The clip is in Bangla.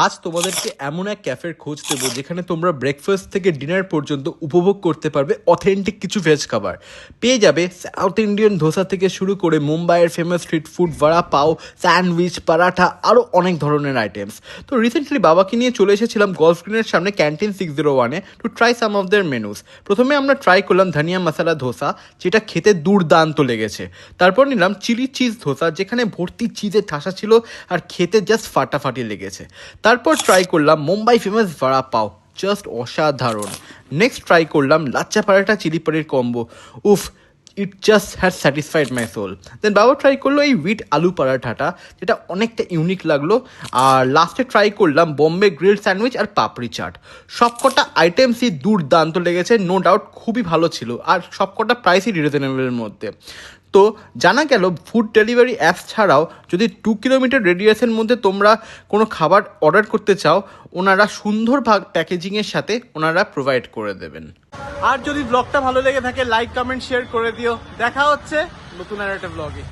আজ তোমাদেরকে এমন এক ক্যাফের খোঁজ দেবো যেখানে তোমরা ব্রেকফাস্ট থেকে ডিনার পর্যন্ত উপভোগ করতে পারবে অথেন্টিক কিছু ভেজ খাবার। পেয়ে যাবে সাউথ ইন্ডিয়ান ধোসা থেকে শুরু করে মুম্বাইয়ের ফেমাস স্ট্রিট ফুড ভাড়া পাও, স্যান্ডউইচ, পরাঠা, আরও অনেক ধরনের আইটেমস। তো রিসেন্টলি বাবাকে নিয়ে চলে এসেছিলাম গলফ গ্রিনের সামনে ক্যান্টিন 601-এ to try some of their menus. প্রথমে আমরা ট্রাই করলাম ধনিয়া মশলা ধোসা, যেটা খেতে দুর্দান্ত লেগেছে। তারপর নিলাম চিলি চিজ ধোসা, যেখানে ভর্তি চিজের ঠাসা ছিল আর খেতে জাস্ট ফাটাফাটি লেগেছে। তারপর ট্রাই করলাম মুম্বাই ফেমাস ভাড়া পাও, জাস্ট অসাধারণ। নেক্সট ট্রাই করলাম লাচ্চা পরাঠা চিলি পনির কম্বো, উফ, it just has satisfied my soul. Then বাবা ট্রাই করলো এই উইট আলু পরাঠাটা, যেটা অনেকটা ইউনিক লাগলো। আর লাস্টে ট্রাই করলাম বোম্বে গ্রিল স্যান্ডউইচ আর পাপড়ি চাট। সবকটা আইটেমসই দুর্দান্ত লেগেছে, নো ডাউট খুবই ভালো ছিল, আর সবকটা প্রাইসই রিজনেবলের মধ্যে। তো জানা গেল ফুড ডেলিভারি অ্যাপস ছাড়াও যদি 2 কিলোমিটার রেডিয়াসের মধ্যে তোমরা কোনো খাবার অর্ডার করতে চাও, ওনারা সুন্দর প্যাকেজিংয়ের সাথে ওনারা প্রোভাইড করে দেবেন। আর যদি ব্লগটা ভালো লেগে থাকে লাইক কমেন্ট শেয়ার করে দিও। দেখা হচ্ছে নতুন আর একটা ব্লগে।